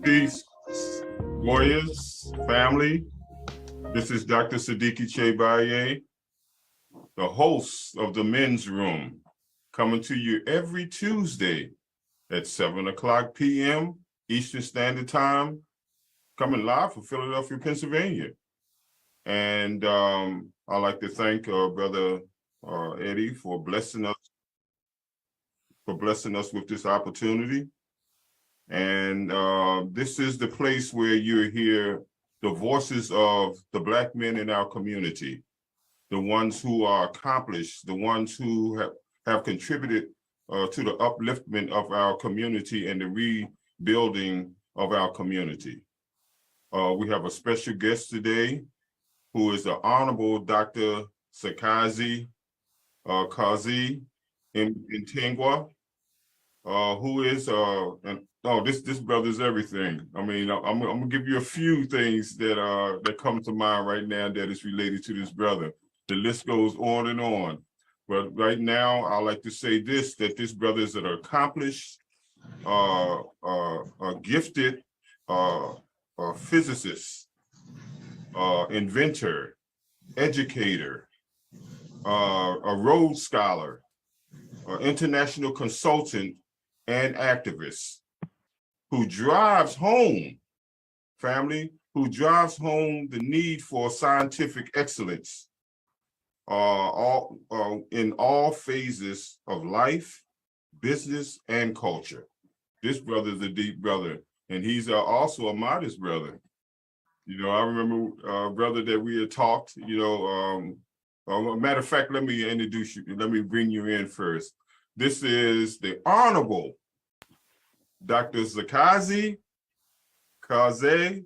Peace, warriors, family. This is Dr. Sadiki Che Baye, the host of the Men's Room, coming to you every Tuesday at 7:00 p.m. Eastern Standard Time, coming live from Philadelphia, Pennsylvania. And I'd like to thank Brother Eddie for blessing us with this opportunity. And this is the place where you hear the voices of the Black men in our community, the ones who are accomplished, the ones who have contributed to the upliftment of our community and the rebuilding of our community. We have a special guest today who is the Honorable Dr. Sekazi Kauze Mtingwa, who is this brother's everything. I mean, I'm gonna give you a few things that come to mind right now that is related to this brother. The list goes on and on, but right now I like to say that this brother is an accomplished, a gifted physicist, inventor, educator, a Rhodes Scholar, international consultant, and activist who drives home, family, who drives home the need for scientific excellence in all phases of life, business, and culture. This brother is a deep brother, and he's also a modest brother. You know, I remember, brother, that we had talked, matter of fact, let me introduce you, let me bring you in first. This is the Honorable Dr. Sekazi Kauze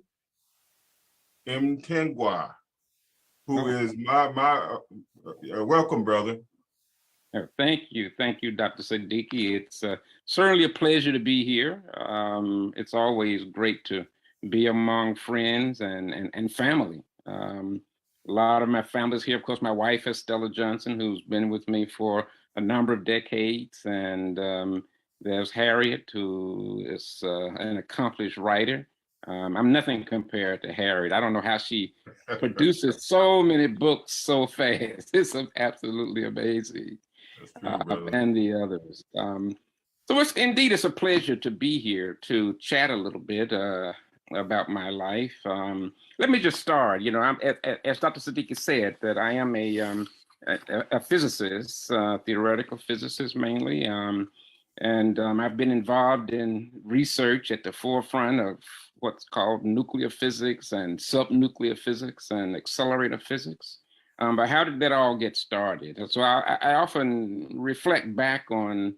Mtingwa, who is my welcome, brother. Thank you, Dr. Sadiki. It's certainly a pleasure to be here. It's always great to be among friends and family. A lot of my family's here. Of course, my wife is Stella Johnson, who's been with me for a number of decades, and there's Harriet, who is an accomplished writer. I'm nothing compared to Harriet. I don't know how she produces so many books so fast. It's absolutely amazing. And the others. So it's a pleasure to be here to chat a little bit. about my life. Let me just start. You know, as Dr. Sadiki said, that I am a physicist, theoretical physicist mainly, and I've been involved in research at the forefront of what's called nuclear physics and subnuclear physics and accelerator physics. But how did that all get started? And so I often reflect back on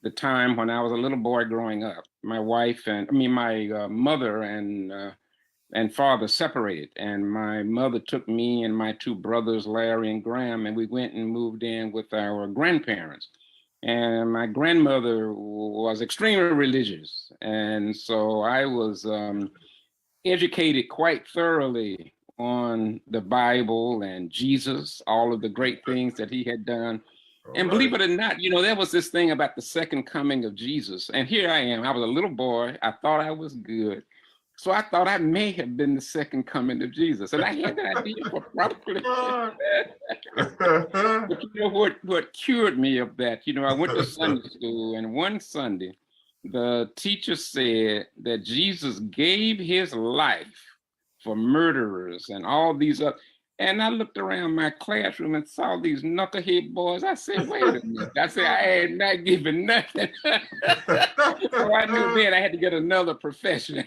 the time when I was a little boy growing up. My wife and my mother and father separated, and my mother took me and my two brothers, Larry and Graham, and we went and moved in with our grandparents. And my grandmother was extremely religious, and so I was educated quite thoroughly on the Bible and Jesus, all of the great things that he had done. And believe it or not, you know, there was this thing about the second coming of Jesus. And here I am. I was a little boy. I thought I was good. So I thought I may have been the second coming of Jesus. And I had that idea for probably. But you know what cured me of that? You know, I went to Sunday school, and one Sunday, the teacher said that Jesus gave his life for murderers and all these other. And I looked around my classroom and saw these knucklehead boys. I said, wait a minute. I said, I had not given nothing. So I knew then I had to get another profession.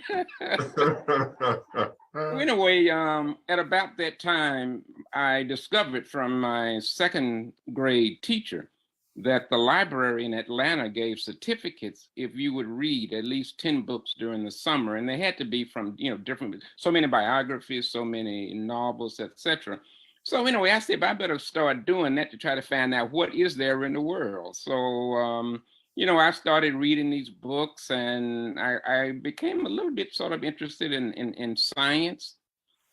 Anyway, at about that time, I discovered from my second grade teacher that the library in Atlanta gave certificates if you would read at least 10 books during the summer, and they had to be from, you know, different, so many biographies, so many novels, etc. So anyway, I said, I better start doing that to try to find out what is there in the world. So, you know, I started reading these books, and I became a little bit sort of interested in science,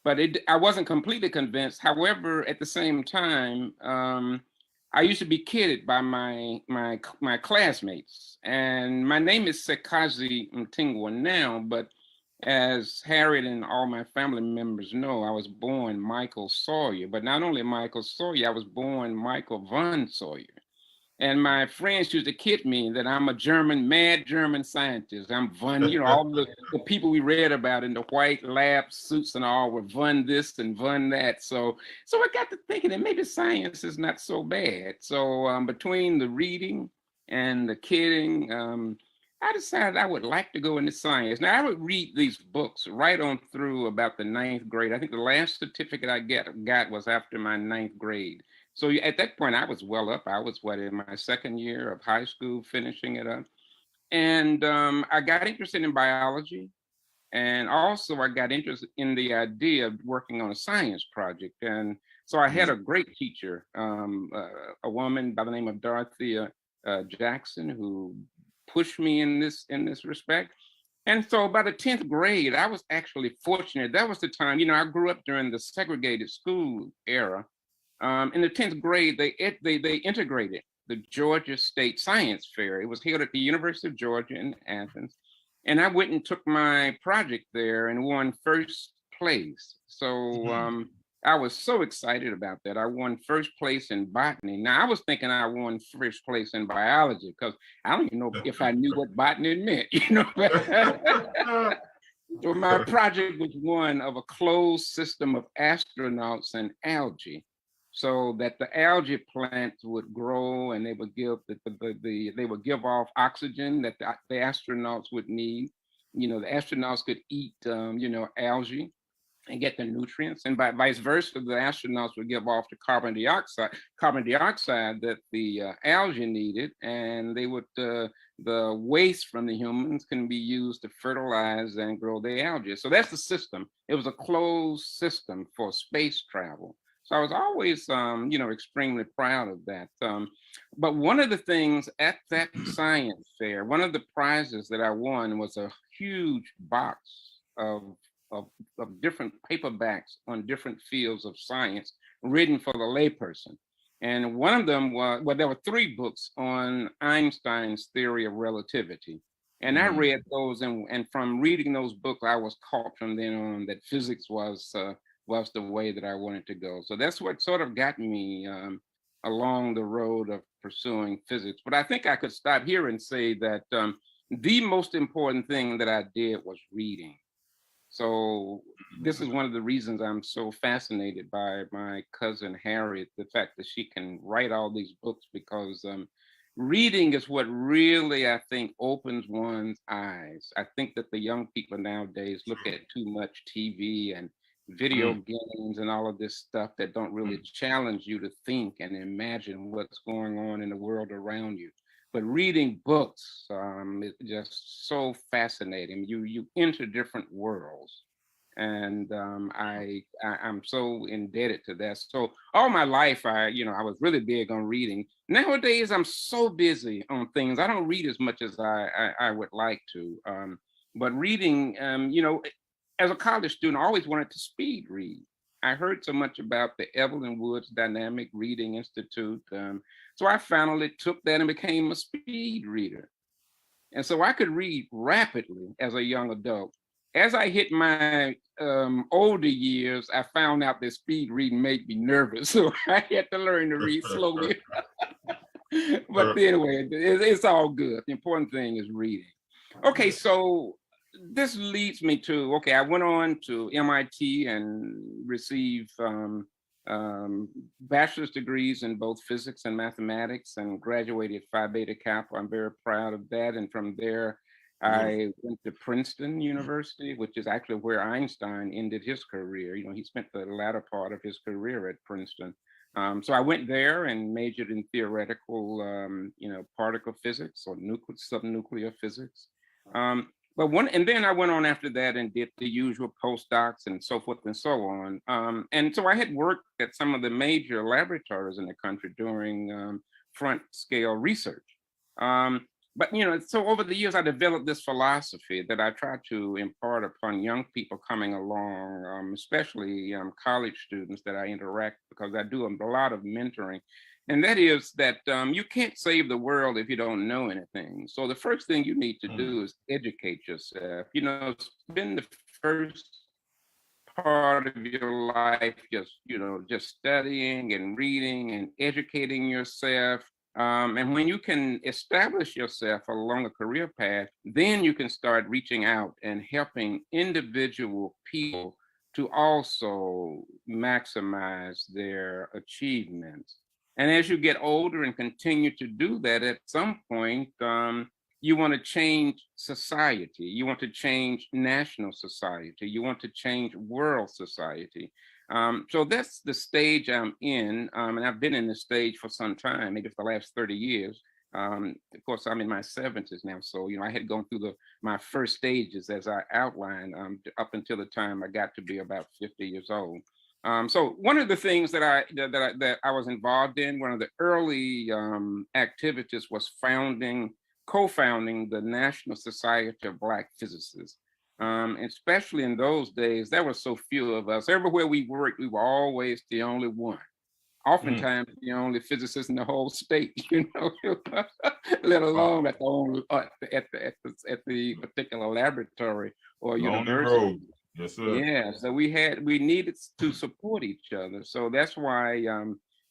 but I wasn't completely convinced. However, at the same time, I used to be kidded by my classmates, and my name is Sekazi Mtingwa now, but as Harriet and all my family members know, I was born Michael Sawyer, but not only Michael Sawyer, I was born Michael von Sawyer. And my friends used to kid me that I'm a mad German scientist. I'm von, you know, all the people we read about in the white lab suits and all were von this and von that. So I got to thinking that maybe science is not so bad. So between the reading and the kidding, I decided I would like to go into science. Now I would read these books right on through about the 9th grade. I think the last certificate I got was after my 9th grade. So at that point, I was well up. I was in my second year of high school, finishing it up. And I got interested in biology. And also I got interested in the idea of working on a science project. And so I had a great teacher, a woman by the name of Dorothea Jackson, who pushed me in this respect. And so by the 10th grade, I was actually fortunate. That was the time, you know, I grew up during the segregated school era. In the 10th grade, they integrated the Georgia State Science Fair. It was held at the University of Georgia in Athens. And I went and took my project there and won first place. So I was so excited about that. I won first place in botany. Now I was thinking I won first place in biology because I don't even know if I knew what botany meant, you know. So my project was one of a closed system of astronauts and algae, so that the algae plants would grow and they would give they would give off oxygen that the astronauts would need. You know, the astronauts could eat you know, algae and get the nutrients, and vice versa, the astronauts would give off the carbon dioxide that the algae needed, and they would the waste from the humans can be used to fertilize and grow the algae. So that's the system. It was a closed system for space travel. So I was always, you know, extremely proud of that. But one of the things at that science fair, one of the prizes that I won was a huge box of different paperbacks on different fields of science written for the layperson. And one of them was, well, there were 3 books on Einstein's theory of relativity. And I read those, and from reading those books, I was caught from then on that physics was the way that I wanted to go. So that's what sort of got me along the road of pursuing physics. But I think I could stop here and say that the most important thing that I did was reading. So this is one of the reasons I'm so fascinated by my cousin Harriet, the fact that she can write all these books, because reading is what really, I think, opens one's eyes. I think that the young people nowadays look at too much TV and video Mm, games and all of this stuff that don't really mm, challenge you to think and imagine what's going on in the world around you. But reading books is just so fascinating. You enter different worlds, and I'm so indebted to that. So all my life, I was really big on reading. Nowadays, I'm so busy on things. I don't read as much as I would like to. But reading, as a college student, I always wanted to speed read. I heard so much about the Evelyn Woods Dynamic Reading Institute. So I finally took that and became a speed reader. And so I could read rapidly as a young adult. As I hit my older years, I found out that speed reading made me nervous. So I had to learn to read slowly. But anyway, it's all good. The important thing is reading. Okay, so this leads me to, okay, I went on to MIT and received bachelor's degrees in both physics and mathematics, and graduated Phi Beta Kappa. I'm very proud of that. And from there, Beautiful. I went to Princeton University, which is actually where Einstein ended his career. He spent the latter part of his career at Princeton. So I went there and majored in theoretical, particle physics or subnuclear physics. And then I went on after that and did the usual postdocs and so forth and so on. And so I had worked at some of the major laboratories in the country doing front scale research. So over the years, I developed this philosophy that I try to impart upon young people coming along, especially college students that I interact, because I do a lot of mentoring. And that is that you can't save the world if you don't know anything. So the first thing you need to Mm, do is educate yourself. Spend the first part of your life just studying and reading and educating yourself. And when you can establish yourself along a career path, then you can start reaching out and helping individual people to also maximize their achievements. And as you get older and continue to do that, at some point, you want to change society. You want to change national society. You want to change world society. So that's the stage I'm in. And I've been in this stage for some time, maybe for the last 30 years. Of course, I'm in my 70s now. So, I had gone through my first stages, as I outlined, up until the time I got to be about 50 years old. So one of the things that I was involved in, one of the early activities was co-founding the National Society of Black Physicists. Especially in those days, there were so few of us. Everywhere we worked, we were always the only one. mm. Oftentimes, the only physicist in the whole state, let alone Wow. at the particular laboratory or Lonely university. road. Yes, sir. Yeah, so we needed to support each other. So that's why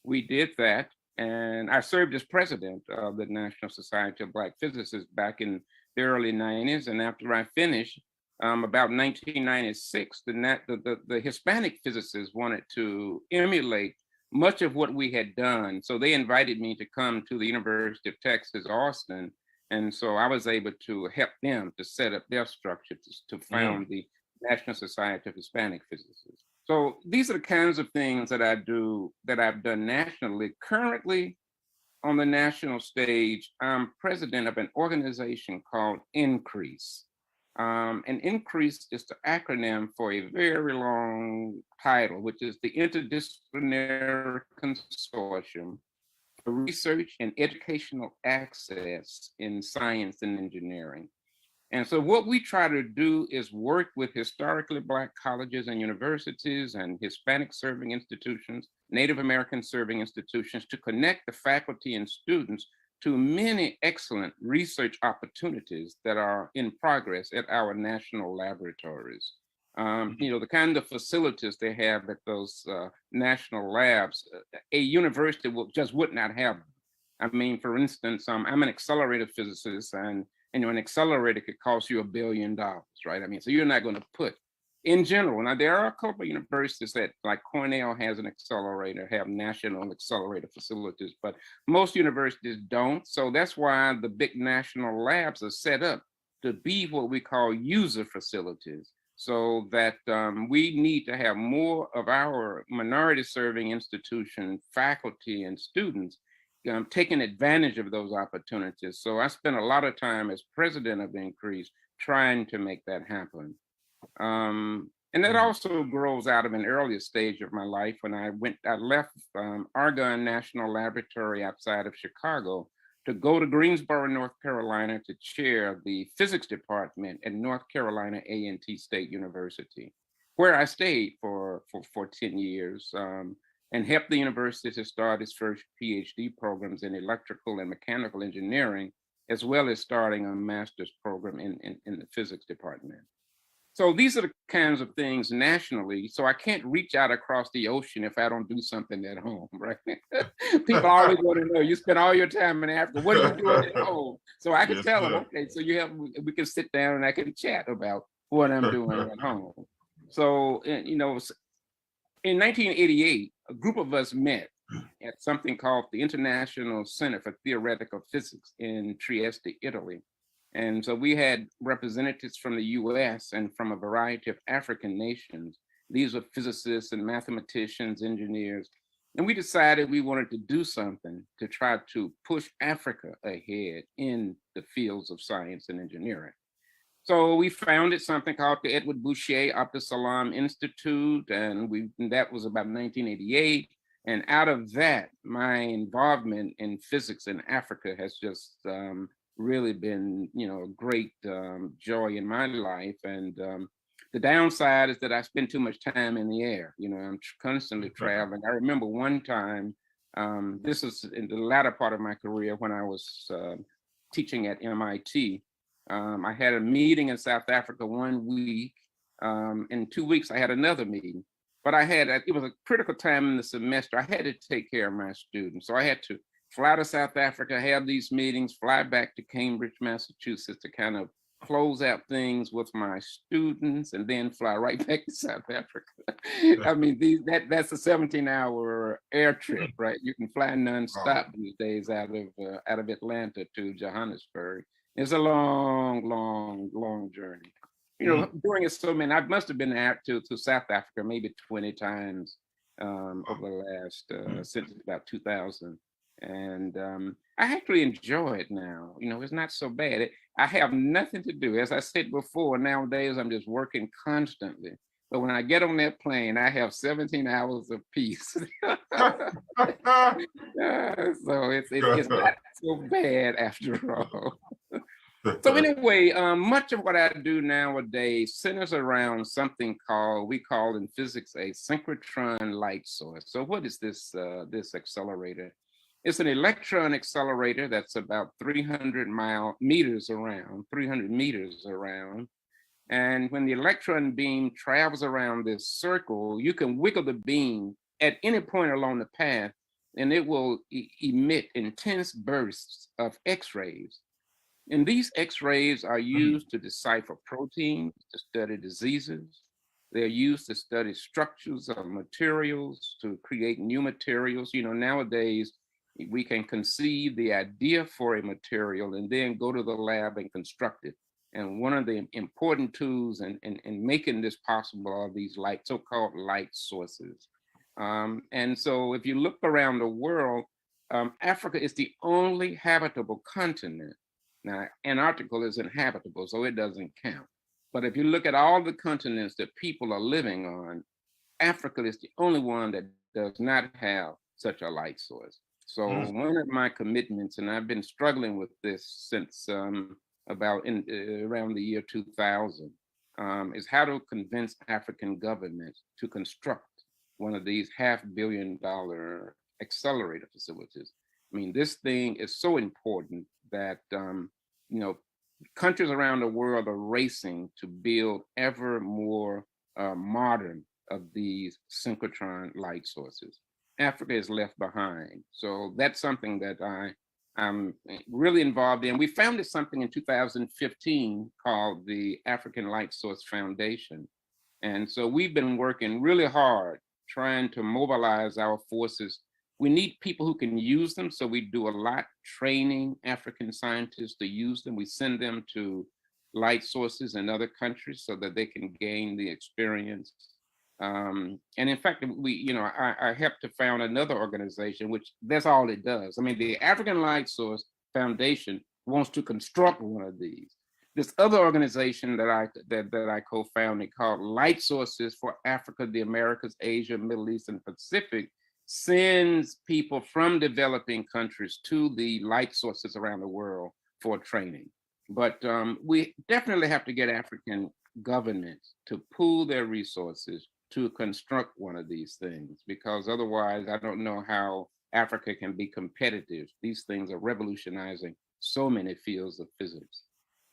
we did that. And I served as president of the National Society of Black Physicists back in the early 90s. And after I finished, about 1996, the Hispanic physicists wanted to emulate much of what we had done. So they invited me to come to the University of Texas, Austin. And so I was able to help them to set up their structure to Mm, found the National Society of Hispanic Physicists. So these are the kinds of things that I've done nationally. Currently, on the national stage, I'm president of an organization called Increase. And Increase is the acronym for a very long title, which is the Interdisciplinary Consortium for Research and Educational Access in Science and Engineering. And so what we try to do is work with historically Black colleges and universities and Hispanic serving institutions, Native American serving institutions, to connect the faculty and students to many excellent research opportunities that are in progress at our national laboratories. mm. The kind of facilities they have at those national labs, a university would not have. I mean, for instance, I'm an accelerator physicist, and an accelerator could cost you $1 billion, right? I mean, so you're not going to put In general. Now, there are a couple of universities that, like Cornell has an accelerator, have national accelerator facilities, but most universities don't. So that's why the big national labs are set up to be what we call user facilities, so that we need to have more of our minority serving institution faculty and students taking advantage of those opportunities. So I spent a lot of time as president of Increase trying to make that happen. And that also grows out of an earlier stage of my life when I left Argonne National Laboratory outside of Chicago to go to Greensboro, North Carolina to chair the physics department at North Carolina A&T State University, where I stayed for 10 years and helped the university to start its first PhD programs in electrical and mechanical engineering, as well as starting a master's program in the physics department. So these are the kinds of things nationally. So I can't reach out across the ocean if I don't do something at home, right? People always want to know, you spend all your time in Africa, what are you doing at home? So I can Yes, tell them, sir. okay, so we can sit down and I can chat about what I'm doing at home. So, you know, in 1988, a group of us met at something called the International Center for Theoretical Physics in Trieste, Italy. And so we had representatives from the US and from a variety of African nations. These were physicists and mathematicians, engineers. And we decided we wanted to do something to try to push Africa ahead in the fields of science and engineering. So we founded something called the Edward Boucher Abdus-Salam Institute, and that was about 1988. And out of that, my involvement in physics in Africa has just really been, you know, a great joy in my life. And the downside is that I spend too much time in the air. You know, I'm constantly traveling. I remember one time, this is in the latter part of my career when I was teaching at MIT. I had a meeting in South Africa 1 week. In 2 weeks, I had another meeting. But it was a critical time in the semester. I had to take care of my students. So I had to fly to South Africa, have these meetings, fly back to Cambridge, Massachusetts to kind of close out things with my students, and then fly right back to South Africa. I mean, that's a 17-hour air trip, right? You can fly nonstop these days out of Atlanta to Johannesburg. It's a long, long, long journey. You know, during it so many, I must have been out to South Africa maybe 20 times over the last, since about 2000. And I actually enjoy it now. You know, it's not so bad. I have nothing to do. As I said before, nowadays I'm just working constantly. But when I get on that plane, I have 17 hours of peace. So it's not so bad after all. So anyway, much of what I do nowadays centers around something we call in physics a synchrotron light source. So what is this accelerator? It's an electron accelerator that's about 300 meters around. And when the electron beam travels around this circle, you can wiggle the beam at any point along the path, and it will emit intense bursts of X-rays. And these X-rays are used to decipher proteins, to study diseases. They're used to study structures of materials, to create new materials. You know, nowadays, we can conceive the idea for a material and then go to the lab and construct it. And one of the important tools in making this possible are these so-called light sources. And so if you look around the world, Africa is the only habitable continent. Now, Antarctica is inhabitable, so it doesn't count. But if you look at all the continents that people are living on, Africa is the only one that does not have such a light source. So one of my commitments, and I've been struggling with this since around the year 2000, is how to convince African governments to construct one of these $500 million accelerator facilities. I mean, this thing is so important that you know, countries around the world are racing to build ever more modern of these synchrotron light sources. Africa is left behind. So that's something that I'm really involved in. We founded something in 2015 called the African Light Source Foundation. And so we've been working really hard trying to mobilize our forces. We need people who can use them. So we do a lot training African scientists to use them. We send them to light sources in other countries so that they can gain the experience. And in fact, I helped to found another organization, which that's all it does. I mean, the African Light Source Foundation wants to construct one of these. This other organization that I co-founded called Light Sources for Africa, the Americas, Asia, Middle East, and Pacific sends people from developing countries to the light sources around the world for training. But we definitely have to get African governments to pool their resources to construct one of these things, because otherwise I don't know how Africa can be competitive. These things are revolutionizing so many fields of physics.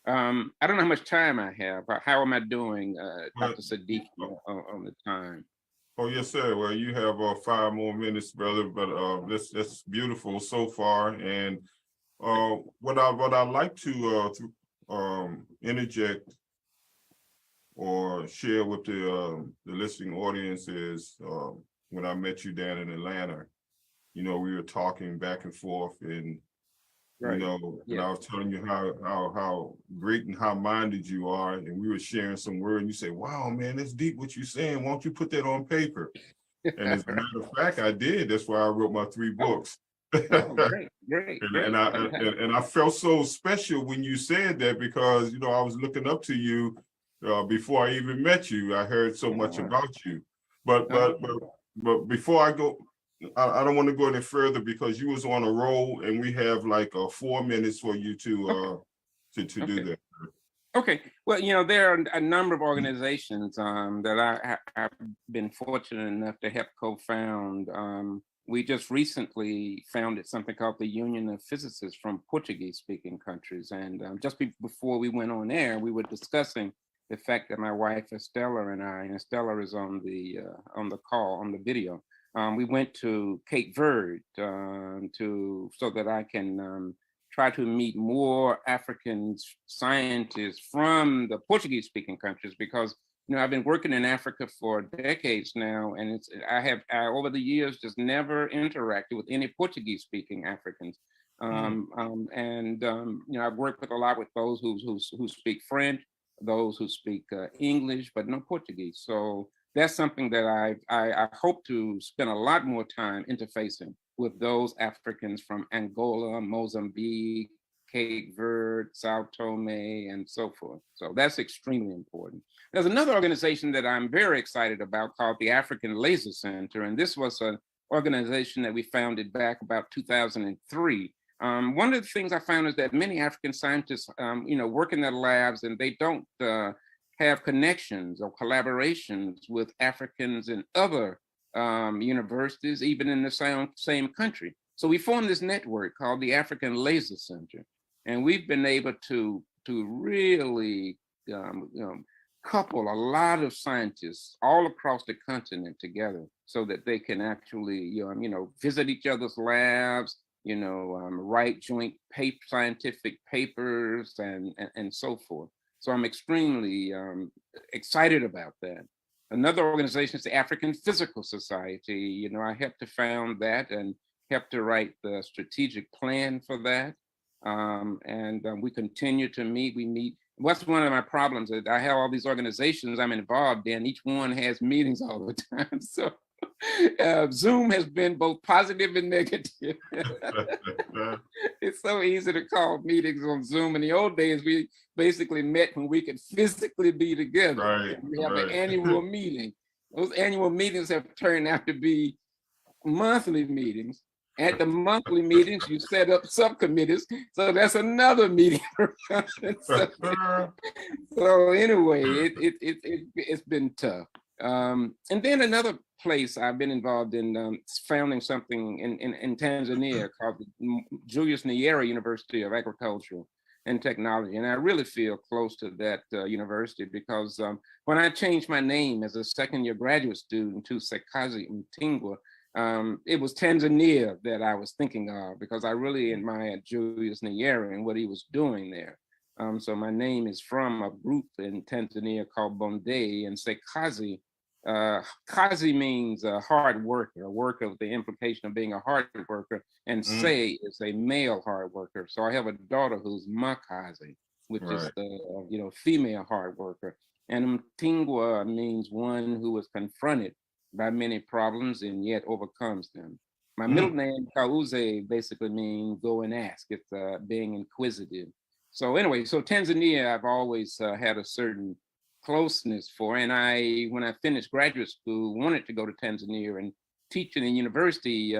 I don't know how much time I have. How am I doing, Dr. Sadiki, on the time? Oh, yes, sir. Well, you have 5 more minutes, brother, but that's beautiful so far. And what I'd like to interject or share with the listening audience is when I met you down in Atlanta, we were talking back and forth, and Right. and I was telling you how great and how minded you are, and we were sharing some word, and you say, "Wow, man, that's deep what you're saying. Why don't you put that on paper?" And as a matter of fact, I did. That's why I wrote my 3 books. Great. And I felt so special when you said that, because I was looking up to you before I even met you. I heard so much about you. But before I go, I don't want to go any further, because you was on a roll, and we have like 4 minutes for you to do that. Okay. Well, there are a number of organizations that I've been fortunate enough to help co-found. We just recently founded something called the Union of Physicists from Portuguese-speaking countries. And just before we went on air, we were discussing the fact that my wife Estella and I, and Estella is on the call, on the video. We went to Cape Verde so that I can try to meet more African scientists from the Portuguese-speaking countries, because I've been working in Africa for decades now, and I over the years just never interacted with any Portuguese-speaking Africans. I've worked with a lot with those who speak French, those who speak English, but no Portuguese. So that's something that I hope to spend a lot more time interfacing with those Africans from Angola, Mozambique, Cape Verde, Sao Tome, and so forth. So that's extremely important. There's another organization that I'm very excited about called the African Laser Center. And this was an organization that we founded back about 2003. One of the things I found is that many African scientists, work in their labs, and they don't have connections or collaborations with Africans in other universities, even in the same country. So we formed this network called the African Laser Center, and we've been able to really couple a lot of scientists all across the continent together, so that they can actually visit each other's labs, write joint scientific papers and so forth. So I'm extremely excited about that. Another organization is the African Physical Society. I helped to found that and helped to write the strategic plan for that. We continue to meet. We meet. What's one of my problems is I have all these organizations I'm involved in. Each one has meetings all the time. So Zoom has been both positive and negative. It's so easy to call meetings on Zoom. In the old days, we basically met when we could physically be together. Right, we have an annual meeting. Those annual meetings have turned out to be monthly meetings. At the monthly meetings, you set up subcommittees. So that's another meeting. So anyway, it's been tough. And then another place I've been involved in founding something in Tanzania called the Julius Nyerere University of Agriculture and Technology. And I really feel close to that university, because when I changed my name as a second-year graduate student to Sekazi Mtingwa, it was Tanzania that I was thinking of, because I really admired Julius Nyerere and what he was doing there. So my name is from a group in Tanzania called Bonde, and Sekazi. Kazi means hard worker, a worker with the implication of being a hard worker, and Mm, Se is a male hard worker. So I have a daughter who's Makazi, which is right. the female hard worker. And Mtingwa means one who was confronted by many problems and yet overcomes them. My middle Mm, name, Kauze, basically means go and ask. It's being inquisitive. So anyway, so Tanzania, I've always had a certain closeness for, and when I finished graduate school, wanted to go to Tanzania and teach in a university.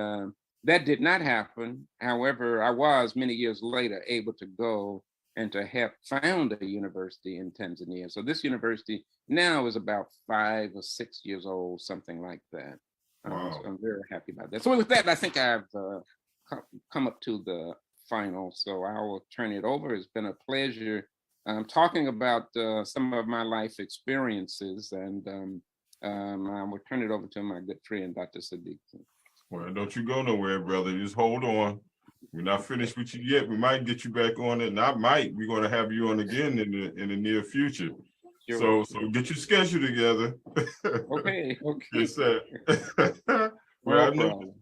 That did not happen. However, I was many years later able to go and to help found a university in Tanzania. So this university now is about 5 or 6 years old, something like that. So wow. I'm very happy about that. So with that, I think I've come up to the final. So I will turn it over. It's been a pleasure talking about some of my life experiences, and I will turn it over to my good friend, Dr. Sadiki. Well, don't you go nowhere, brother. Just hold on. We're not finished with you yet. We might get you back on it. Not might. We're going to have you on again in the near future. Sure. So get your schedule together. Okay. Okay. Yes, sir. Well, No problem.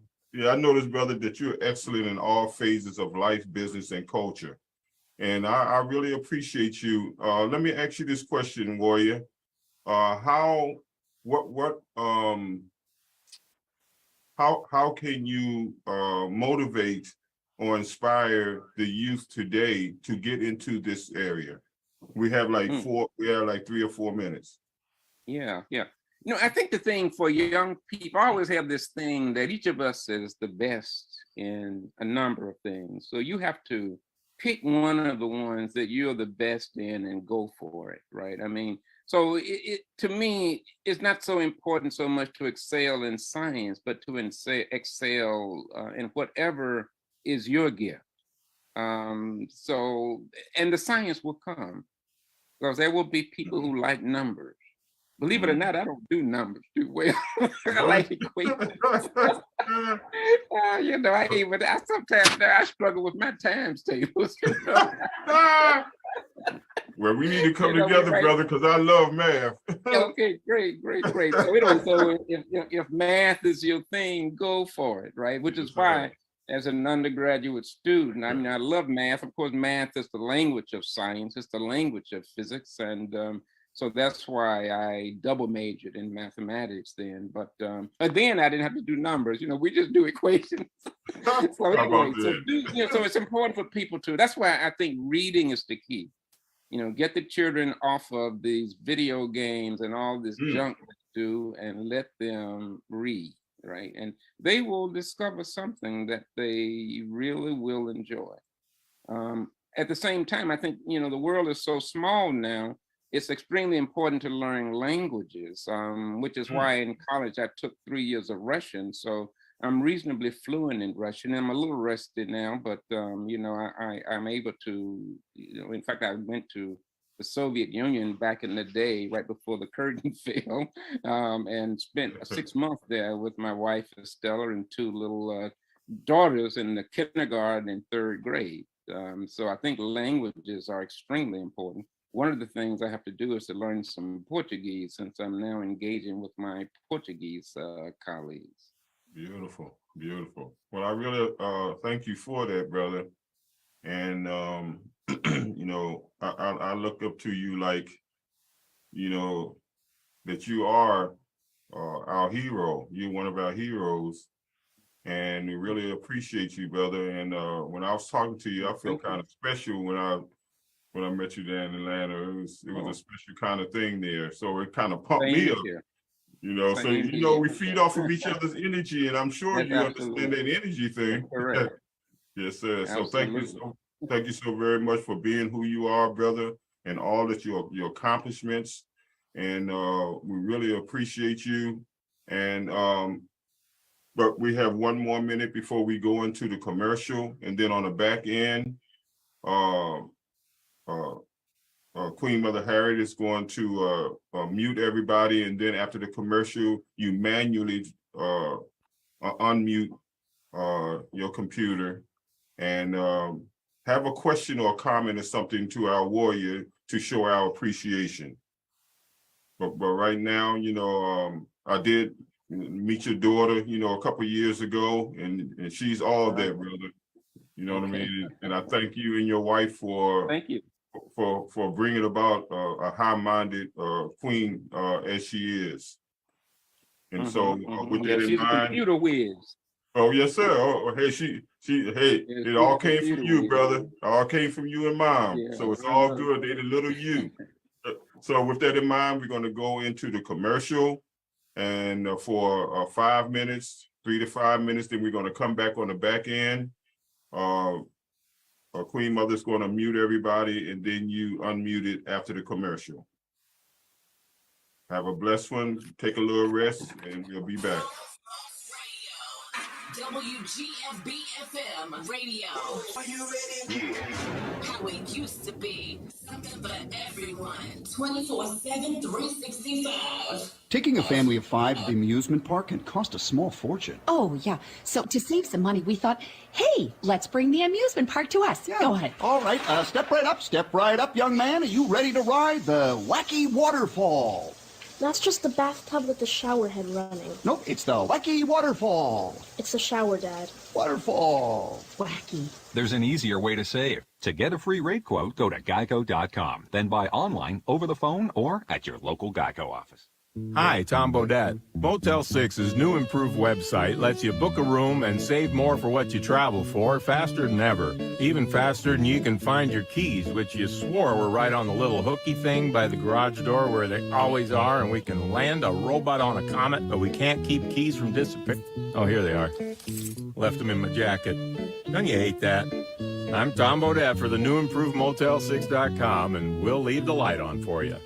I noticed, brother, that you're excellent in all phases of life, business, and culture. And I really appreciate you. Let me ask you this question, Warrior. How what how can you motivate or inspire the youth today to get into this area? We have like 3 or 4 minutes. Yeah. I think the thing for young people, I always have this thing that each of us is the best in a number of things. So you have to pick one of the ones that you're the best in and go for it, right? I mean, so to me, it's not so important so much to excel in science, but to excel in whatever is your gift. And the science will come because there will be people who like numbers. Believe it or not, I don't do numbers too well. I like equations. I sometimes I struggle with my times tables. Well, we need to come together, Right? brother, because I love math. Okay, great. So anyway, so if math is your thing, go for it, right? Which is why, as an undergraduate student, I mean, I love math. Of course, math is the language of science. It's the language of physics, and so that's why I double majored in mathematics then. But then I didn't have to do numbers. We just do equations. So anyway, so it's important for people to. That's why I think reading is the key. Get the children off of these video games and all this junk they do and let them read, right? And they will discover something that they really will enjoy. At the same time, I think, the world is so small now, it's extremely important to learn languages, which is why in college I took 3 years of Russian. So I'm reasonably fluent in Russian. I'm a little rusty now, but I'm able to, in fact, I went to the Soviet Union back in the day, right before the curtain fell, and spent 6 months there with my wife, Estella, and 2 little daughters in the kindergarten and 3rd grade. So I think languages are extremely important. One of the things I have to do is to learn some Portuguese since I'm now engaging with my Portuguese colleagues. Beautiful. Well, I really thank you for that, brother. And I look up to you like, that you are our hero. You're one of our heroes. And we really appreciate you, brother. And when I was talking to you, I felt kind of special when I met you there in Atlanta. It was a special kind of thing there. So it kind of pumped me up. So we feed off of each other's energy, and I'm sure you understand that energy thing. Correct. Yes, sir. So Absolutely. thank you so very much for being who you are, brother, and all that your accomplishments. And we really appreciate you. And but we have 1 more minute before we go into the commercial, and then on the back end, Queen Mother Harriet is going to mute everybody, and then after the commercial, you manually unmute your computer, and have a question or a comment or something to our warrior to show our appreciation. But right now, I did meet your daughter, a couple of years ago, and she's all of that, brother. You know what I mean? And I thank you and your wife for Thank you. for bringing about a high-minded queen as she is. And so with that in she's mind, a computer whiz. Oh, yes, sir. Oh, hey, it all came from you, brother. It all came from you and mom. Yeah, so it's all good. They the little you. So with that in mind, we're going to go into the commercial, and for 5 minutes, 3 to 5 minutes, then we're going to come back on the back end. Queen Mother's going to mute everybody, and then you unmute it after the commercial. Have a blessed one. Take a little rest, and we'll be back. WGFB-FM radio. Are you ready? How it used to be. Something for everyone. 24/7, 365. Taking a family of 5 to the amusement park can cost a small fortune. Oh, yeah. So to save some money, we thought, hey, let's bring the amusement park to us. Yeah. Go ahead. All right, step right up, young man. Are you ready to ride the wacky waterfall? That's just the bathtub with the shower head running. Nope, it's the wacky waterfall. It's the shower, Dad. Waterfall. Wacky. There's an easier way to save. To get a free rate quote, go to geico.com, then buy online, over the phone, or at your local Geico office. Hi, Tom Bodette. Motel 6's new improved website lets you book a room and save more for what you travel for faster than ever. Even faster than you can find your keys, which you swore were right on the little hooky thing by the garage door where they always are, and we can land a robot on a comet, but we can't keep keys from disappearing. Oh, here they are. Left them in my jacket. Don't you hate that? I'm Tom Bodette for the new improved Motel6.com, and we'll leave the light on for you.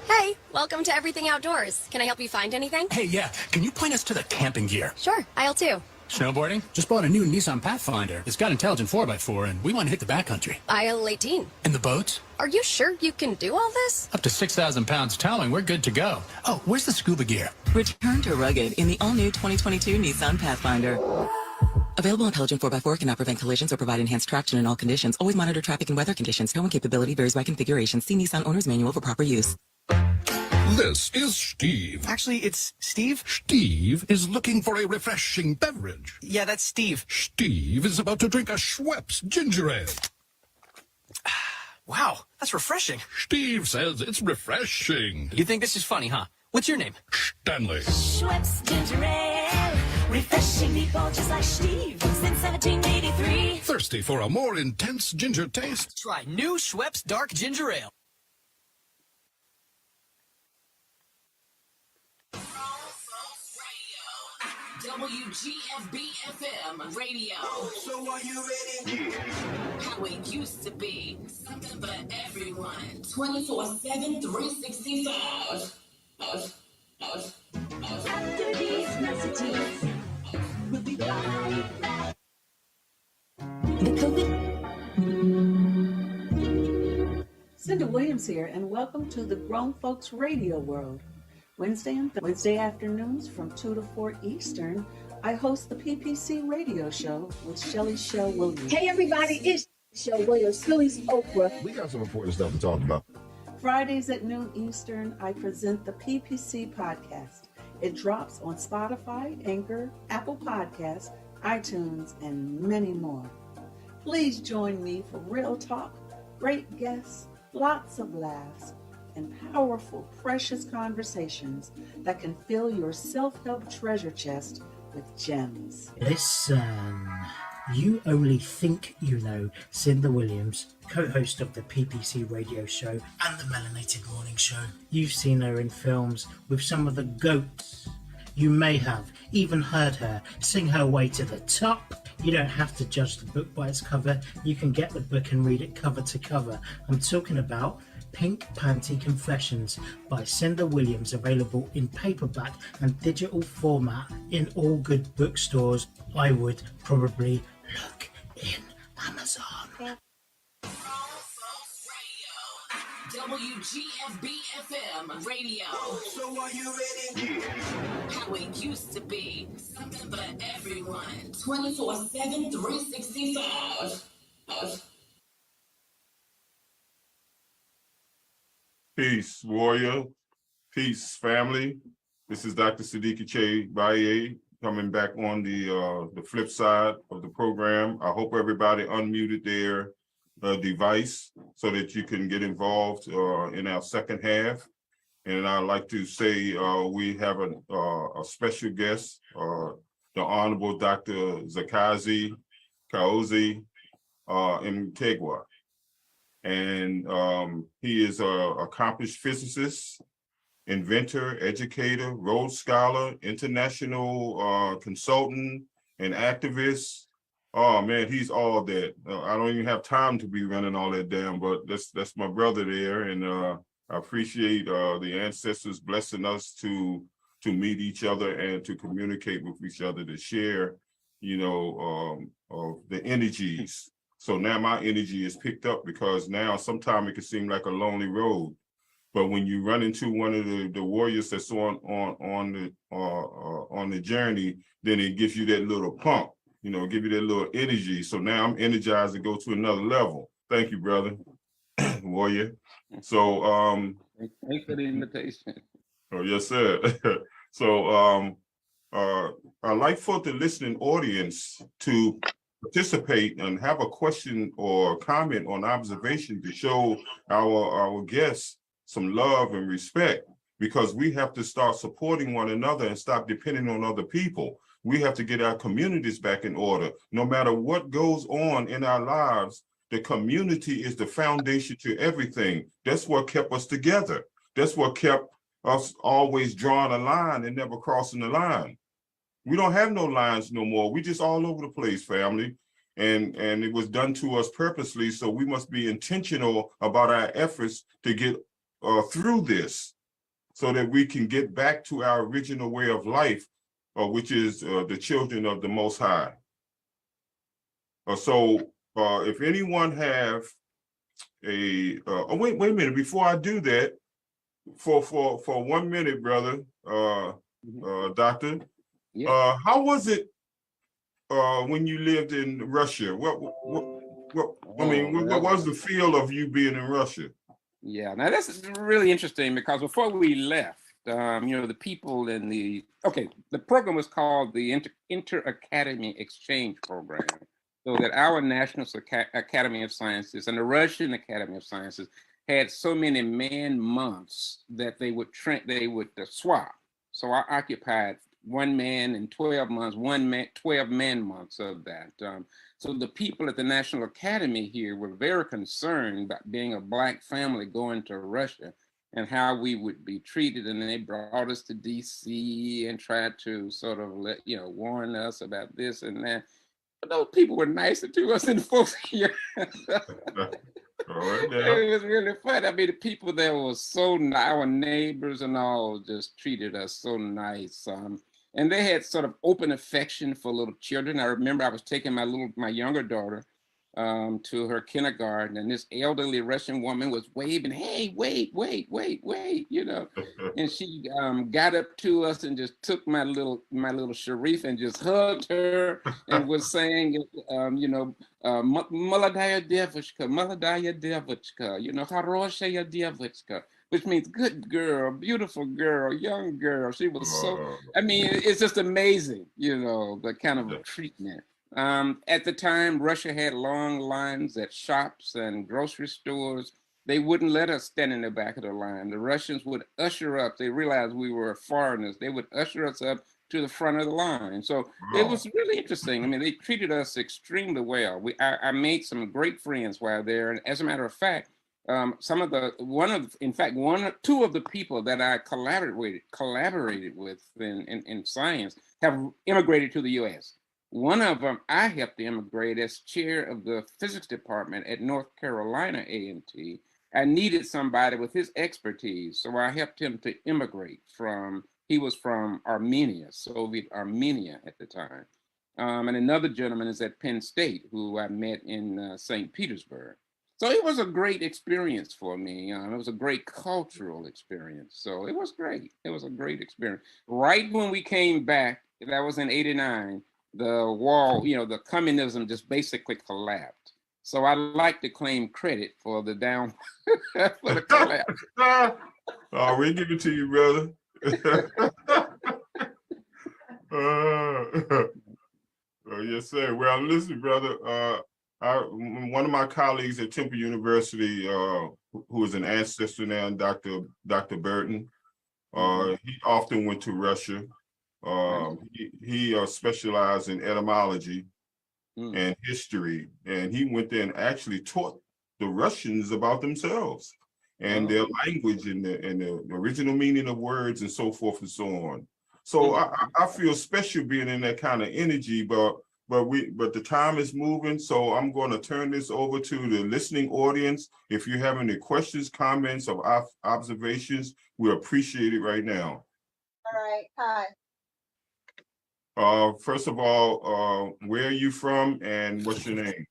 Hey, welcome to Everything Outdoors. Can I help you find anything? Hey, yeah. Can you point us to the camping gear? Sure, aisle 2. Snowboarding? Just bought a new Nissan Pathfinder. It's got intelligent 4x4, and we want to hit the backcountry. Aisle 18. And the boats? Are you sure you can do all this? Up to 6,000 pounds towing, we're good to go. Oh, where's the scuba gear? Return to rugged in the all-new 2022 Nissan Pathfinder. Available intelligent 4x4 cannot prevent collisions or provide enhanced traction in all conditions. Always monitor traffic and weather conditions. Towing capability varies by configuration. See Nissan Owner's Manual for proper use. This is Steve. Actually, it's Steve. Steve is looking for a refreshing beverage. Yeah, that's Steve. Steve is about to drink a Schweppes ginger ale. Wow, that's refreshing. Steve says it's refreshing. You think this is funny, huh? What's your name? Stanley. Schweppes ginger ale. Refreshing people just like Steve since 1783. Thirsty for a more intense ginger taste? Try new Schweppes dark ginger ale. WGFB-FM radio. So are you ready? How it used to be. Something for everyone. 24/7, 365. After these messages, we'll be right back. The COVID. Cinda Williams here, and welcome to the Grown Folks Radio World. Wednesday afternoons from 2 to 4 Eastern, I host the PPC radio show with Shelly Shell Williams. Hey everybody, it's Shell Williams, Philly's Oprah. We got some important stuff to talk about. Fridays at noon Eastern, I present the PPC podcast. It drops on Spotify, Anchor, Apple Podcasts, iTunes, and many more. Please join me for real talk, great guests, lots of laughs, and powerful, precious conversations that can fill your self-help treasure chest with gems. Listen, you only think you know Cinda Williams, co-host of the PPC radio show and the Melanated Morning Show. You've seen her in films with some of the GOATs. You may have even heard her sing her way to the top. You don't have to judge the book by its cover. You can get the book and read it cover to cover. I'm talking about Pink Panty Confessions by Cinda Williams, available in paperback and digital format in all good bookstores. I would probably look in Amazon. WGFB-FM radio. So are you ready? How it used to be. Something for everyone. 24/7, 365. Peace, warrior. Peace, family. This is Dr. Sadiki Che Baye coming back on the flip side of the program. I hope everybody unmuted their device so that you can get involved in our second half. And I'd like to say we have a special guest, the Honorable Dr. Sekazi Kauze Mtingwa. And he is an accomplished physicist, inventor, educator, Rhodes Scholar, international consultant, and activist. Oh man, he's all that. I don't even have time to be running all that down, but that's my brother there, and I appreciate the ancestors blessing us to meet each other and to communicate with each other, to share, of the energies. So now my energy is picked up because now sometimes it can seem like a lonely road. But when you run into one of the warriors that's on the journey, then it gives you that little pump, give you that little energy. So now I'm energized to go to another level. Thank you, brother, warrior. So thanks for the invitation. Oh yes, sir. So I'd like for the listening audience to participate and have a question or comment on observation to show our guests some love and respect, because we have to start supporting one another and stop depending on other people. We have to get our communities back in order. No matter what goes on in our lives, the community is the foundation to everything. That's what kept us together. That's what kept us always drawing a line and never crossing the line. We don't have no lines no more. We just all over the place, family. And it was done to us purposely. So we must be intentional about our efforts to get through this so that we can get back to our original way of life, which is the children of the Most High. So if anyone have wait a minute, before I do that, for 1 minute, brother, doctor, how was it when you lived in Russia? What was the feel of you being in Russia? Yeah, now that's really interesting because before we left, the people in the program was called the Inter-Academy Exchange Program. So that our National Academy of Sciences and the Russian Academy of Sciences had so many man months that they would swap. So I occupied 1 man in 12 months, 12 man months of that. So the people at the National Academy here were very concerned about being a Black family going to Russia and how we would be treated. And they brought us to DC and tried to sort of warn us about this and that. But those people were nicer to us than the folks here. It was really fun. I mean, the people there were so nice. Our neighbors and all just treated us so nice. And they had sort of open affection for little children. I remember I was taking my younger daughter to her kindergarten, and this elderly Russian woman was waving, "Hey, wait," and she got up to us and just took my little Sharif and just hugged her and was saying, "Молодая девочка, хорошая девочка," which means good girl, beautiful girl, young girl. She was so, it's just amazing, the kind of treatment. At the time, Russia had long lines at shops and grocery stores. They wouldn't let us stand in the back of the line. The Russians would usher up. They realized we were foreigners. They would usher us up to the front of the line. So it was really interesting. I mean, they treated us extremely well. I made some great friends while there. And as a matter of fact, two of the people that I collaborated with in science have immigrated to the U.S. One of them, I helped to immigrate as chair of the physics department at North Carolina A&T. I needed somebody with his expertise, so I helped him to immigrate he was from Armenia, Soviet Armenia at the time. And another gentleman is at Penn State, who I met in St. Petersburg. So it was a great experience for me. It was a great cultural experience. So it was great. It was a great experience. Right when we came back, that was in '89, the wall, the communism just basically collapsed. So I like to claim credit for the down for the collapse. Oh, we give it to you, brother. Yes, sir. Well, listen, brother. One of my colleagues at Temple University, who is an ancestor now, Dr. Burton, he often went to Russia. He specialized in etymology and history, and he went there and actually taught the Russians about themselves and their language and the original meaning of words and so forth and so on. So I feel special being in that kind of energy, but the time is moving, so I'm going to turn this over to the listening audience. If you have any questions, comments, or observations, we appreciate it right now. All right. Hi. First of all, where are you from and what's your name?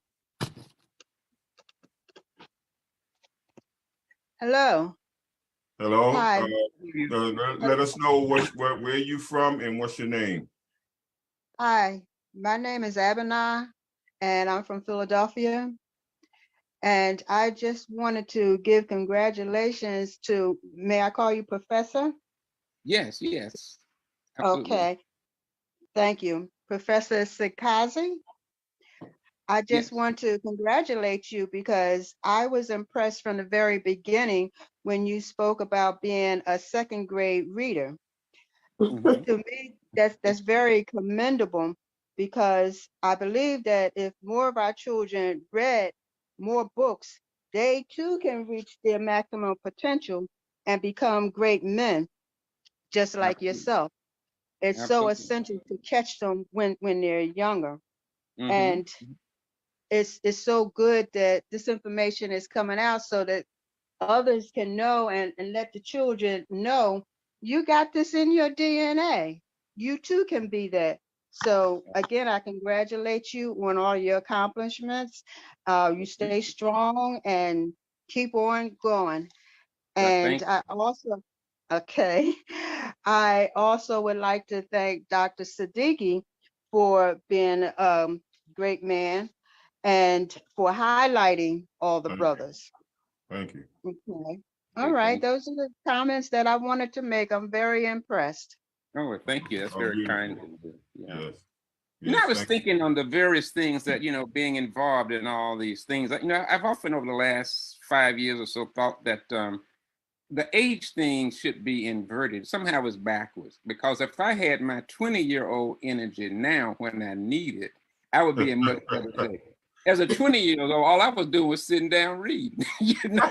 Hello. Hello. Hi. Let us know where you from and what's your name. Hi. My name is Abinah, and I'm from Philadelphia. And I just wanted to give congratulations to, may I call you Professor? Yes, yes. Absolutely. Okay. Thank you. Professor Sekazi. I just want to congratulate you because I was impressed from the very beginning when you spoke about being a second grade reader. To me, that's very commendable because I believe that if more of our children read more books, they too can reach their maximum potential and become great men, just like yourself. It's so essential to catch them when they're younger. And it's so good that this information is coming out so that others can know and let the children know you got this in your DNA. You too can be that. So again, I congratulate you on all your accomplishments. You stay strong and keep on going. And I also, I also would like to thank Dr. Sadiki for being a great man and for highlighting all the brothers. Thank you. Okay. All right. Those are the comments that I wanted to make. I'm very impressed. Oh, thank you. That's very kind. Yeah. Yes. You know, I was thinking on the various things that, you know, being involved in all these things. You know, I've often over the last 5 years or so thought that the age thing should be inverted. Somehow it's backwards. Because if I had my 20-year-old energy now when I need it, I would be in much better shape. As a 20-year-old, all I was doing was sitting down reading. You know,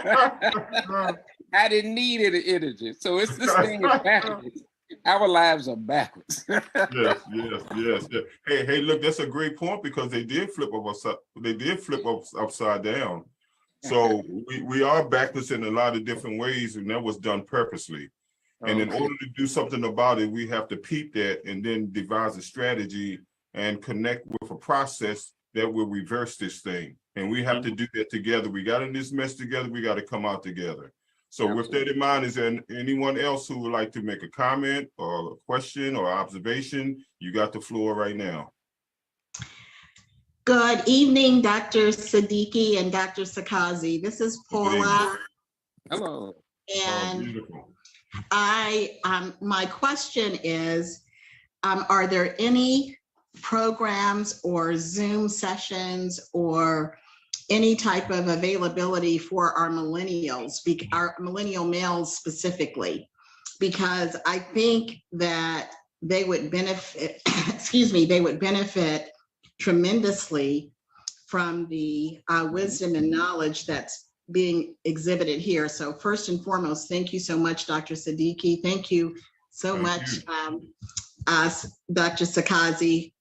I didn't need any energy. So it's this thing is backwards. Our lives are backwards. yes. Hey, look, that's a great point because they did flip upside down. So we are backwards in a lot of different ways, and that was done purposely. And in order to do something about it, we have to peep that and then devise a strategy and connect with a process that will reverse this thing. And we have to do that together. We got in this mess together. We got to come out together. So with that in mind, is there anyone else who would like to make a comment or a question or observation? You got the floor right now. Good evening, Dr. Sadiki and Dr. Sekazi. This is Paula. Hello. And my question is, are there any programs or Zoom sessions or any type of availability for our millennials, our millennial males specifically? Because I think that they would benefit, they would benefit tremendously from the wisdom and knowledge that's being exhibited here. So first and foremost, thank you so much, Dr. Sadiki. Thank you so much, Dr. Sekazi,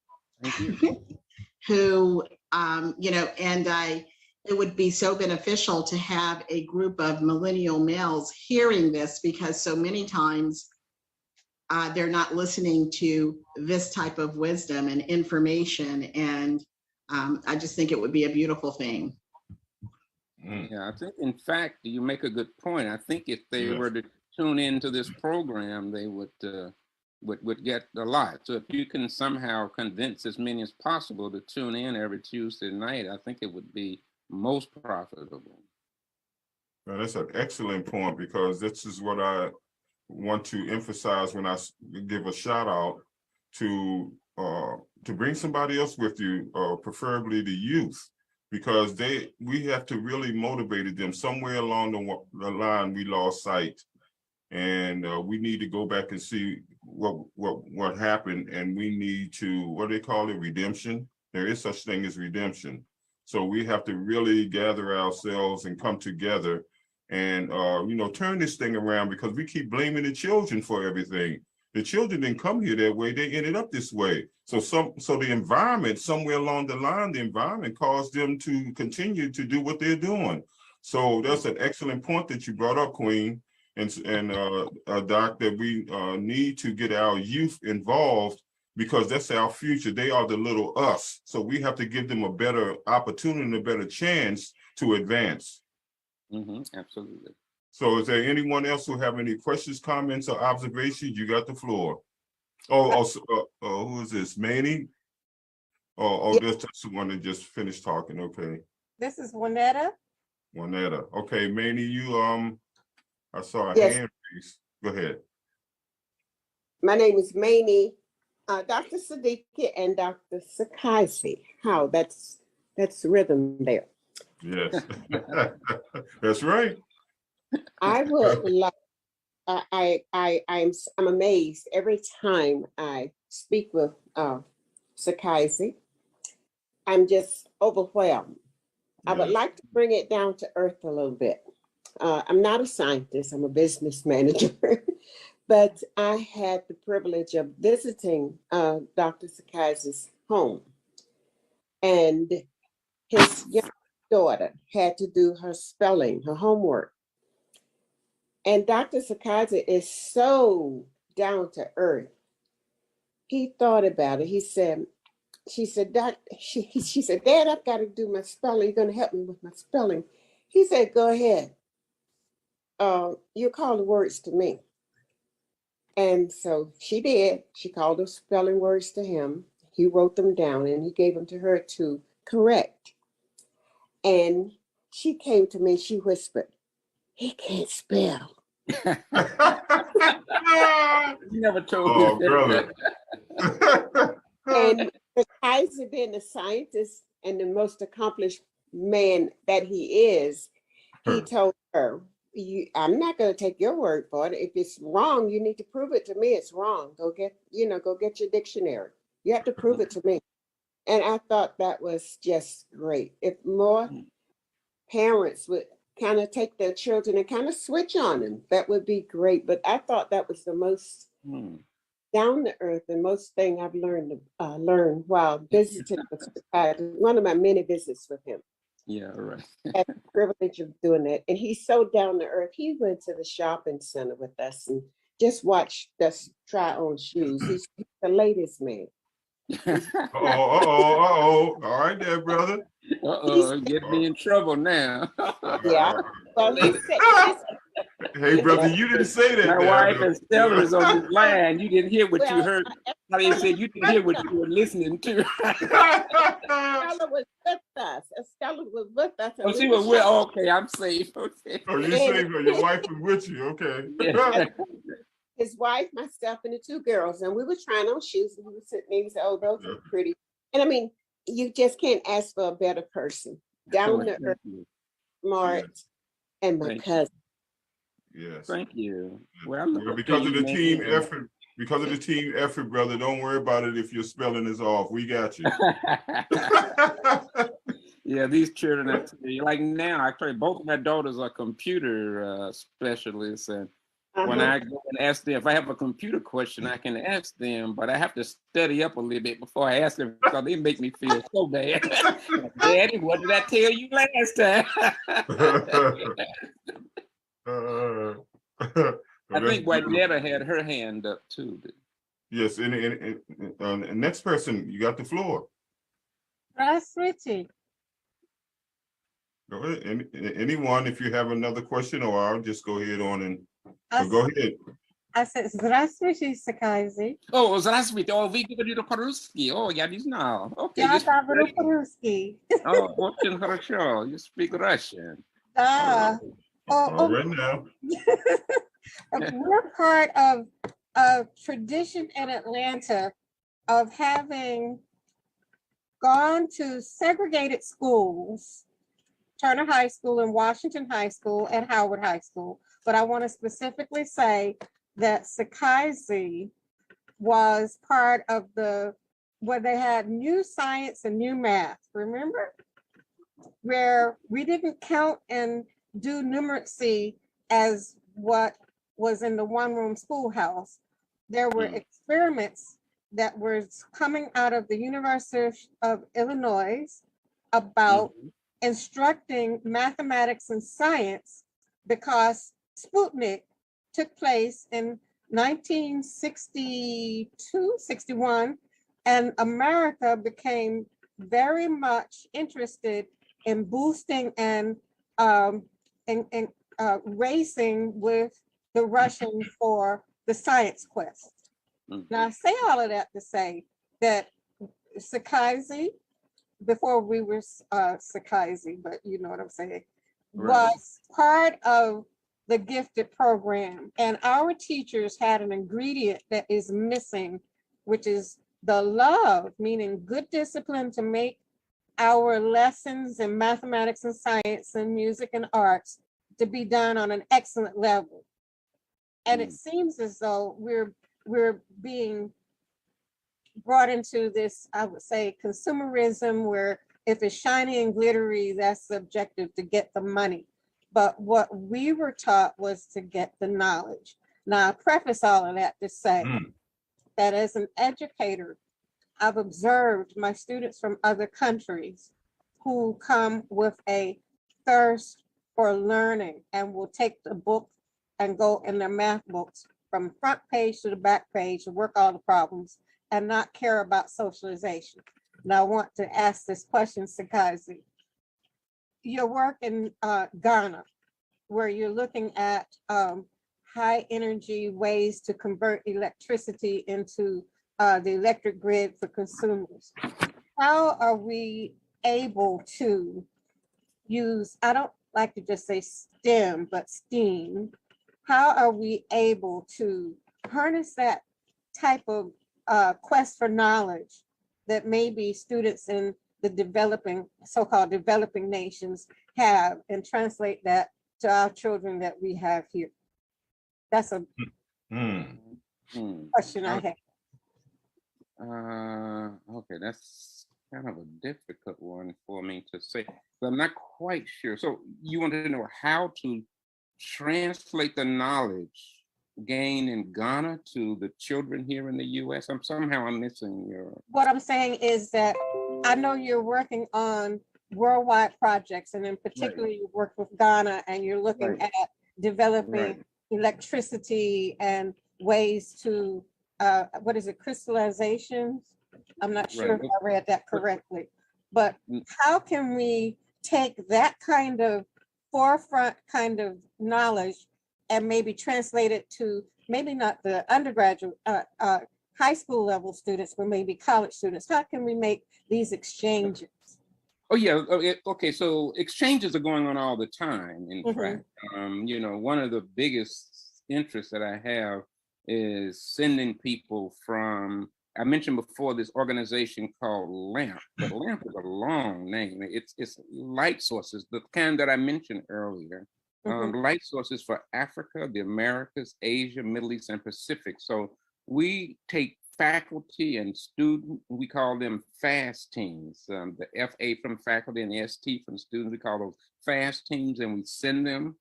who, you know, and it would be so beneficial to have a group of millennial males hearing this because so many times they're not listening to this type of wisdom and information. And I just think it would be a beautiful thing. Yeah, I think, in fact, you make a good point. I think if they were to tune into this program, they would get a lot. So if you can somehow convince as many as possible to tune in every Tuesday night, I think it would be most profitable. Now, that's an excellent point, because this is what I want to emphasize when I give a shout out to bring somebody else with you, preferably the youth, because we have to really motivate them. Somewhere along the line we lost sight, and we need to go back and see what happened, and we need to, what do they call it, redemption. There is such thing as redemption. So we have to really gather ourselves and come together and turn this thing around, because we keep blaming the children for everything. The children didn't come here that way, they ended up this way. So the environment, somewhere along the line, the environment caused them to continue to do what they're doing. So that's an excellent point that you brought up, Queen and Doc, that we need to get our youth involved, because that's our future. They are the little us. So we have to give them a better opportunity and a better chance to advance. Absolutely. So is there anyone else who have any questions, comments, or observations? You got the floor. Who is this? Manny? That's the one that just finished talking. Okay. This is Juanetta. Juanetta. Okay, Manny, you I saw a hand raise. Go ahead. My name is Manny. Dr. Sadiki and Dr. Sekazi. How? That's rhythm there. Yes. That's right. I would like, I'm amazed every time I speak with Sekazi. I'm just overwhelmed. I would like to bring it down to earth a little bit. I'm not a scientist, I'm a business manager, but I had the privilege of visiting Dr. Sekazi's home, and his young daughter had to do her spelling, her homework. And Dr. Sekazi is so down to earth. He thought about it. She said, Dad, I've got to do my spelling. You're going to help me with my spelling. He said, go ahead. You call the words to me. And so she did. She called the spelling words to him. He wrote them down and he gave them to her to correct. And she came to me, she whispered, he can't spell. You never told me brother. And Kaiser, being the scientist and the most accomplished man that he is, he told her, I'm not going to take your word for it. If it's wrong, you need to prove it to me it's wrong. Go get your dictionary. You have to prove it to me. And I thought that was just great. If more parents would kind of take their children and kind of switch on them, that would be great. But I thought that was the most down to earth and most thing I've learned while visiting with one of my many visits with him. Yeah, right. I had the privilege of doing that. And he's so down to earth. He went to the shopping center with us and just watched us try on shoes. He's the latest man. All right there, brother. Get me in trouble now. Yeah. Well, he said, hey, brother, you didn't say that. My wife and Stella is on this line. You didn't hear what you heard. How they said you didn't hear what you were listening to. Stella was with us. Stella was with us. Oh, she was with. Okay, I'm safe. Okay. Oh, you safe? Your wife was with you. Okay. Yeah. His wife, myself, and the two girls, and we were trying on shoes, and we were sitting there and said, "Oh, those are pretty." And I mean, you just can't ask for a better person. Down to earth, smart, and my cousin. Yes. Thank you. Well, because of the team effort, brother, don't worry about it if your spelling is off. We got you. Yeah, these children, I tell you, like now, actually, both of my daughters are computer specialists, and when I go and ask them, if I have a computer question, I can ask them, but I have to study up a little bit before I ask them, because they make me feel so bad. Daddy, what did I tell you last time? I think Juanetta had her hand up too. Yes, and next person, you got the floor. Richie. Go ahead. Anyone, if you have another question, or I'll just go ahead on and go ahead. I said, Здравствуйте, Sekazi. Oh, здравствуйте. Oh, вы говорите по-русски. Oh, я не знал. Okay, Я you speak говорю Russian. по-русски. Oh, очень хорошо. You speak Russian. Да. All right now. We're part of a tradition in Atlanta of having gone to segregated schools, Turner High School and Washington High School and Howard High School. But I want to specifically say that Sekazi was part of where they had new science and new math, remember? Where we didn't count and do numeracy as what was in the one-room schoolhouse. There were experiments that were coming out of the University of Illinois about instructing mathematics and science, because Sputnik took place in 1962, 61, and America became very much interested in boosting and racing with the Russians for the science quest. Now, I say all of that to say that Sekazi, before we were Sekazi, but you know what I'm saying, was part of the gifted program. And our teachers had an ingredient that is missing, which is the love, meaning good discipline to make our lessons in mathematics and science and music and arts to be done on an excellent level. And it seems as though we're being brought into this, I would say, consumerism, where if it's shiny and glittery, that's the objective, to get the money. But what we were taught was to get the knowledge. Now, I preface all of that to say that as an educator, I've observed my students from other countries who come with a thirst for learning and will take the book and go in their math books from front page to the back page and work all the problems and not care about socialization. Now, I want to ask this question, Sekazi. Your work in Ghana, where you're looking at high energy ways to convert electricity into the electric grid for consumers. How are we able to use, I don't like to just say STEM, but STEAM. How are we able to harness that type of quest for knowledge that maybe students in the developing, so-called developing nations have, and translate that to our children that we have here? That's a question I have. Okay, that's kind of a difficult one for me to say, but I'm not quite sure. So you want to know how to translate the knowledge gained in Ghana to the children here in the U.S.? I'm missing your... What I'm saying is that I know you're working on worldwide projects, and in particular, you work with Ghana, and you're looking at developing electricity and ways to what is it, crystallizations? I'm not sure if I read that correctly, but how can we take that kind of forefront kind of knowledge and maybe translate it to maybe not the undergraduate, high school level students, but maybe college students? How can we make these exchanges? Oh yeah, okay, so exchanges are going on all the time, in fact. You know, one of the biggest interests that I have is sending people from, I mentioned before this organization called LAMP, but LAMP is a long name. It's light sources, the kind that I mentioned earlier. Light sources for Africa, the Americas, Asia, Middle East, and Pacific. So we take faculty and student, we call them FAST teams. The FA from faculty and the ST from students, we call those FAST teams, and we send them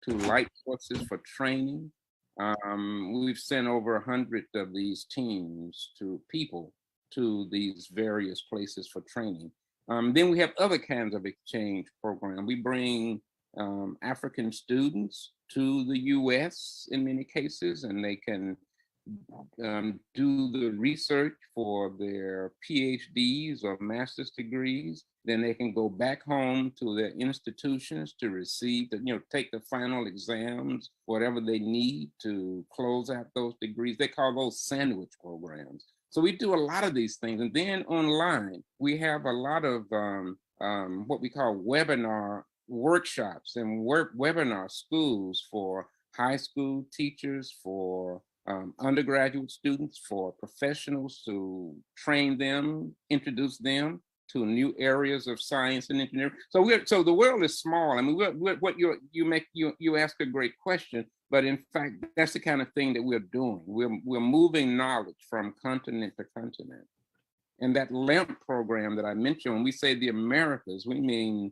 to light sources for training. We've sent over 100 of these teams to people to these various places for training. Then we have other kinds of exchange programs. We bring African students to the US in many cases, and they can do the research for their PhDs or master's degrees. Then they can go back home to their institutions to receive, take the final exams, whatever they need to close out those degrees. They call those sandwich programs. So we do a lot of these things. And then online, we have a lot of what we call webinar workshops and webinar schools for high school teachers, for undergraduate students, for professionals to train them, introduce them to new areas of science and engineering. So the world is small. I mean, you ask a great question, but in fact, that's the kind of thing that we're doing. We're moving knowledge from continent to continent. And that LAMP program that I mentioned, when we say the Americas, we mean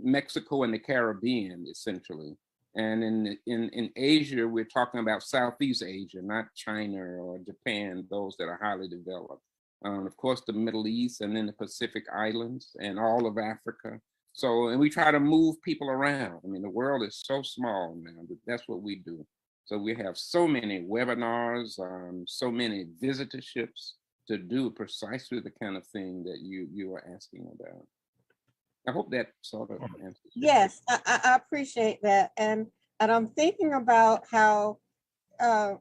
Mexico and the Caribbean, essentially. And in Asia, we're talking about Southeast Asia, not China or Japan, those that are highly developed. Of course, the Middle East, and then the Pacific Islands and all of Africa. So, and we try to move people around. I mean, the world is so small now, but that's what we do. So we have so many webinars, so many visitorships to do precisely the kind of thing that you are asking about. I hope that sort of answers. Yes, I appreciate that. And I'm thinking about how, and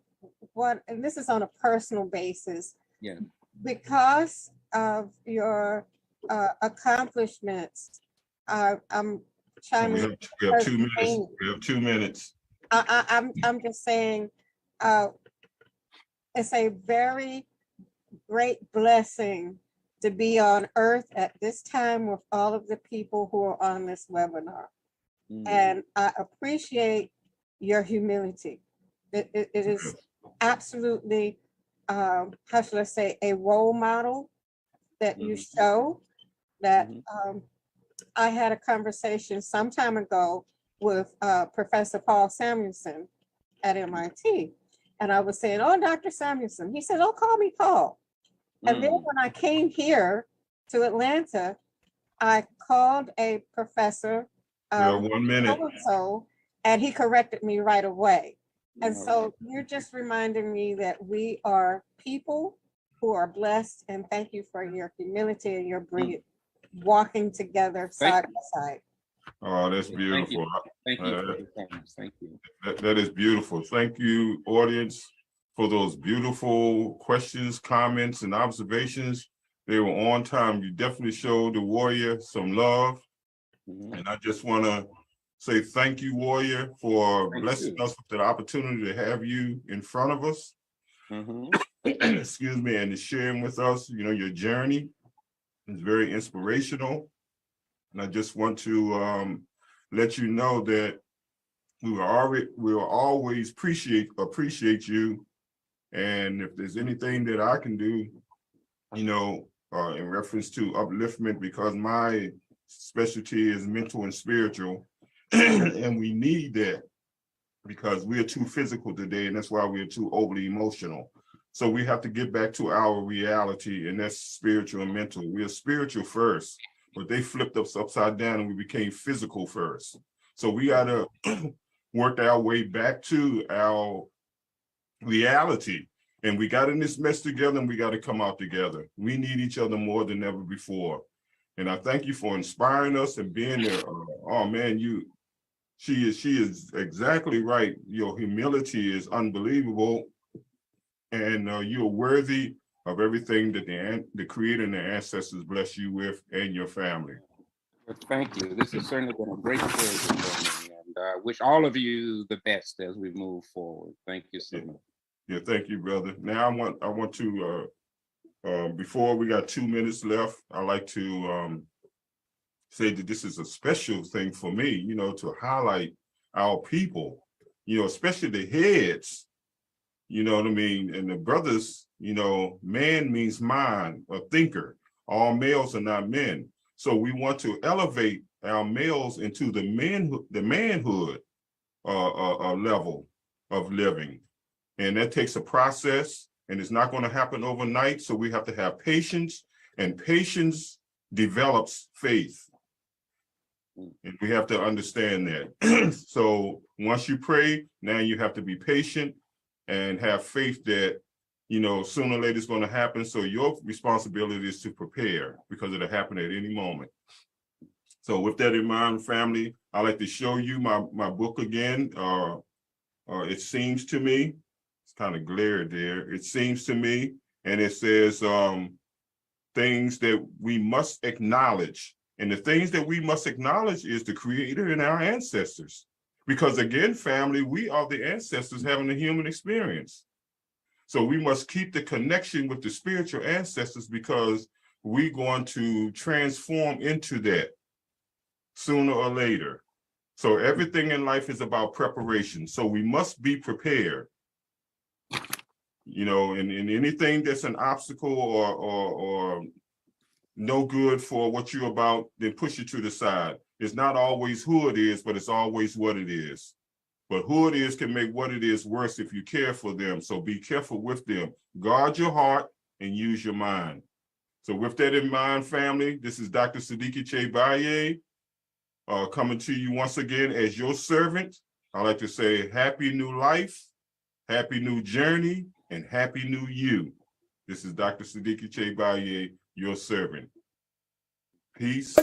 this is on a personal basis. Yeah. Because of your accomplishments, I'm chiming. We have 2 minutes. We have 2 minutes. I'm just saying, it's a very great blessing to be on Earth at this time with all of the people who are on this webinar. And I appreciate your humility. It is absolutely, how should I say, a role model that you show. That I had a conversation some time ago with Professor Paul Samuelson at MIT. And I was saying, oh, Dr. Samuelson. He said, oh, call me Paul. And then when I came here to Atlanta, I called a professor, 1 minute. And he corrected me right away. And so you're just reminding me that we are people who are blessed, and thank you for your humility and your brilliant walking together side by side. Oh, that's beautiful. Thank you. Thank you. That is beautiful. Thank you, audience, for those beautiful questions, comments, and observations. They were on time. You definitely showed the warrior some love. And I just want to say thank you, warrior, for blessing us with the opportunity to have you in front of us. Excuse me, and to sharing with us, your journey is very inspirational. And I just want to let you know that we will always appreciate you. And if there's anything that I can do, in reference to upliftment, because my specialty is mental and spiritual, and we need that because we are too physical today, and that's why we are too overly emotional. So we have to get back to our reality, and that's spiritual and mental. We are spiritual first, but they flipped us upside down and we became physical first. So we got to work our way back to our reality. And we got in this mess together, and we got to come out together. We need each other more than ever before. And I thank you for inspiring us and being there. Oh man, she is exactly right. Your humility is unbelievable. And you're worthy of everything that the Creator and the ancestors bless you with and your family. Well, thank you. This has certainly been a great pleasure for me, and I wish all of you the best as we move forward. Thank you so much. Yeah, thank you, brother. Now I want to before we got 2 minutes left, I like to say that this is a special thing for me, to highlight our people, especially the heads. You know what I mean? And the brothers, man means mind, a thinker. All males are not men. So we want to elevate our males into the manhood level of living. And that takes a process, and it's not going to happen overnight. So we have to have patience, and patience develops faith. And we have to understand that. So once you pray, now you have to be patient. and have faith that, you know, sooner or later it's going to happen. So your responsibility is to prepare, because it'll happen at any moment. So with that in mind, family, I'd like to show you my book again. It seems to me, it's kind of glared there. It seems to me, and it says things that we must acknowledge. And the things that we must acknowledge is the Creator and our ancestors. Because again, family, we are the ancestors having a human experience. So we must keep the connection with the spiritual ancestors, because we're going to transform into that sooner or later. So everything in life is about preparation. So we must be prepared. You know, and anything that's an obstacle or no good for what you're about, then push it to the side. It's not always who it is, but it's always what it is. But who it is can make what it is worse if you care for them. So be careful with them. Guard your heart and use your mind. So with that in mind, family, this is Dr. Sadiki Che Baye, coming to you once again as your servant. I like to say happy new life, happy new journey, and happy new you. This is Dr. Sadiki Che Baye, your servant. Peace.